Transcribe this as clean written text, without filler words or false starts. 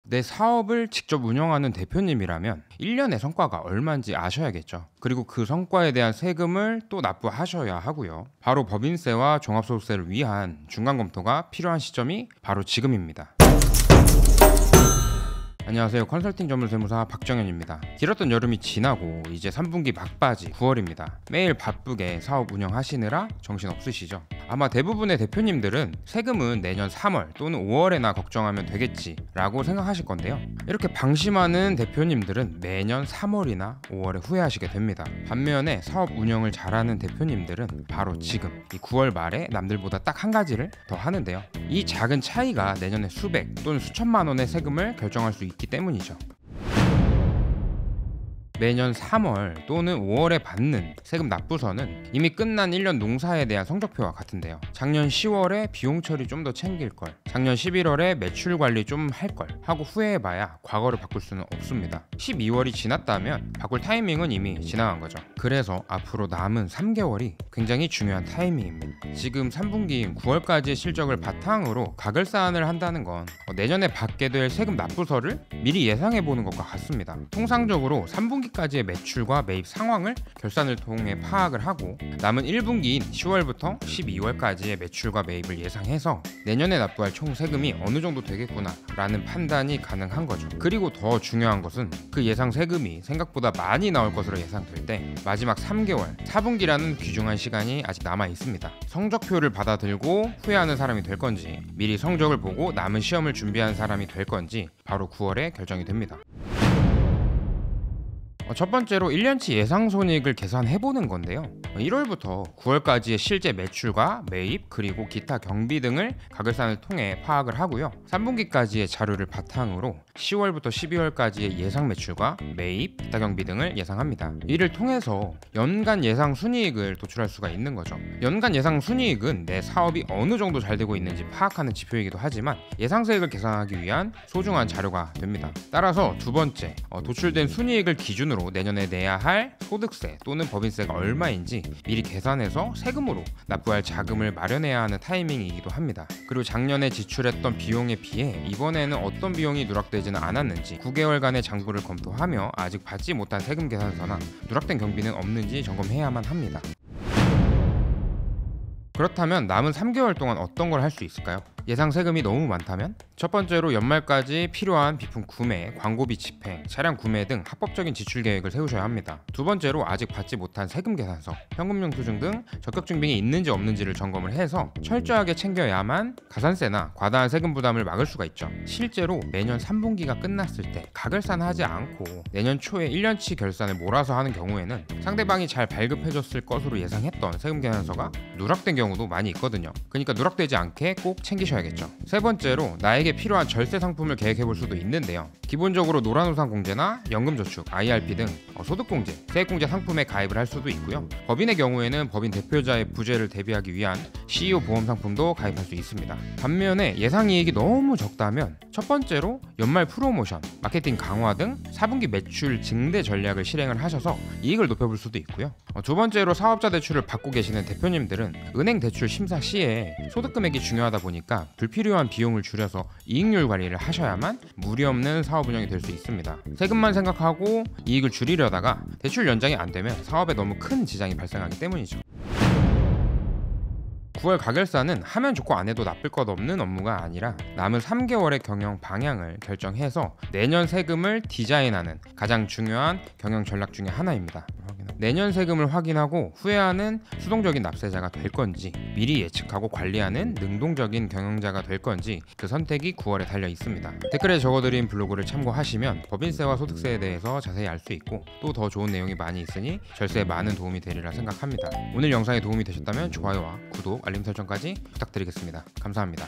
내 사업을 직접 운영하는 대표님이라면 1년의 성과가 얼마인지 아셔야겠죠. 그리고 그 성과에 대한 세금을 또 납부하셔야 하고요. 바로 법인세와 종합소득세를 위한 중간 검토가 필요한 시점이 바로 지금입니다. 안녕하세요. 컨설팅 전문 세무사 박정현입니다. 길었던 여름이 지나고 이제 3분기 막바지 9월입니다. 매일 바쁘게 사업 운영하시느라 정신 없으시죠? 아마 대부분의 대표님들은 세금은 내년 3월 또는 5월에나 걱정하면 되겠지 라고 생각하실 건데요. 이렇게 방심하는 대표님들은 매년 3월이나 5월에 후회하시게 됩니다. 반면에 사업 운영을 잘하는 대표님들은 바로 지금 이 9월 말에 남들보다 딱 한 가지를 더 하는데요. 이 작은 차이가 내년에 수백 또는 수천만 원의 세금을 결정할 수 있기 때문이죠. 매년 3월 또는 5월에 받는 세금 납부서는 이미 끝난 1년 농사에 대한 성적표와 같은데요. 작년 10월에 비용 처리 좀 더 챙길걸, 작년 11월에 매출 관리 좀 할걸 하고 후회해봐야 과거를 바꿀 수는 없습니다. 12월이 지났다면 바꿀 타이밍은 이미 지나간 거죠. 그래서 앞으로 남은 3개월이 굉장히 중요한 타이밍입니다. 지금 3분기인 9월까지의 실적을 바탕으로 가결사안을 한다는 건 내년에 받게 될 세금 납부서를 미리 예상해보는 것과 같습니다. 통상적으로 3분기까지의 매출과 매입 상황을 결산을 통해 파악을 하고 남은 1분기인 10월부터 12월까지의 매출과 매입을 예상해서 내년에 납부할 총 세금이 어느 정도 되겠구나 라는 판단이 가능한 거죠. 그리고 더 중요한 것은 그 예상 세금이 생각보다 많이 나올 것으로 예상될 때 마지막 3개월 4분기라는 귀중한 시간이 아직 남아 있습니다. 성적표를 받아들고 후회하는 사람이 될 건지 미리 성적을 보고 남은 시험을 준비하는 사람이 될 건지 바로 9월에 결정이 됩니다. 첫 번째로 1년치 예상 손익을 계산해보는 건데요. 1월부터 9월까지의 실제 매출과 매입 그리고 기타 경비 등을 가결산을 통해 파악을 하고요. 3분기까지의 자료를 바탕으로 10월부터 12월까지의 예상 매출과 매입, 기타 경비 등을 예상합니다. 이를 통해서 연간 예상 순이익을 도출할 수가 있는 거죠. 연간 예상 순이익은 내 사업이 어느 정도 잘 되고 있는지 파악하는 지표이기도 하지만 예상세액을 계산하기 위한 소중한 자료가 됩니다. 따라서 두 번째, 도출된 순이익을 기준으로 내년에 내야 할 소득세 또는 법인세가 얼마인지 미리 계산해서 세금으로 납부할 자금을 마련해야 하는 타이밍이기도 합니다. 그리고 작년에 지출했던 비용에 비해 이번에는 어떤 비용이 누락되지는 않았는지 9개월간의 장부를 검토하며 아직 받지 못한 세금 계산서나 누락된 경비는 없는지 점검해야만 합니다. 그렇다면 남은 3개월 동안 어떤 걸 할 수 있을까요? 예상 세금이 너무 많다면? 첫 번째로 연말까지 필요한 비품 구매, 광고비 집행, 차량 구매 등 합법적인 지출 계획을 세우셔야 합니다. 두 번째로 아직 받지 못한 세금 계산서, 현금영수증 등 적격 증빙이 있는지 없는지를 점검을 해서 철저하게 챙겨야만 가산세나 과다한 세금 부담을 막을 수가 있죠. 실제로 매년 3분기가 끝났을 때 가결산하지 않고 내년 초에 1년치 결산을 몰아서 하는 경우에는 상대방이 잘 발급해줬을 것으로 예상했던 세금 계산서가 누락된 경우도 많이 있거든요. 그러니까 누락되지 않게 꼭 챙기셔야겠죠. 세 번째로 나에게 필요한 절세 상품을 계획해 볼 수도 있는데요. 기본적으로 노란우산공제나 연금저축, IRP 등 소득공제, 세액공제 상품에 가입을 할 수도 있고요. 법인의 경우에는 법인 대표자의 부재를 대비하기 위한 CEO 보험 상품도 가입할 수 있습니다. 반면에 예상이익이 너무 적다면 첫 번째로 연말 프로모션, 마케팅 강화 등 4분기 매출 증대 전략을 실행을 하셔서 이익을 높여볼 수도 있고요. 두 번째로 사업자 대출을 받고 계시는 대표님들은 은행 대출 심사 시에 소득 금액이 중요하다 보니까 불필요한 비용을 줄여서 이익률 관리를 하셔야만 무리 없는 사업 운영이 될 수 있습니다. 세금만 생각하고 이익을 줄이려다가 대출 연장이 안 되면 사업에 너무 큰 지장이 발생하기 때문이죠. 9월 가결사는 하면 좋고 안 해도 나쁠 것 없는 업무가 아니라 남은 3개월의 경영 방향을 결정해서 내년 세금을 디자인하는 가장 중요한 경영 전략 중에 하나입니다. 내년 세금을 확인하고 후회하는 수동적인 납세자가 될 건지 미리 예측하고 관리하는 능동적인 경영자가 될 건지 그 선택이 9월에 달려 있습니다. 댓글에 적어드린 블로그를 참고하시면 법인세와 소득세에 대해서 자세히 알 수 있고 또 더 좋은 내용이 많이 있으니 절세에 많은 도움이 되리라 생각합니다. 오늘 영상이 도움이 되셨다면 좋아요와 구독, 알림 설정까지 부탁드리겠습니다. 감사합니다.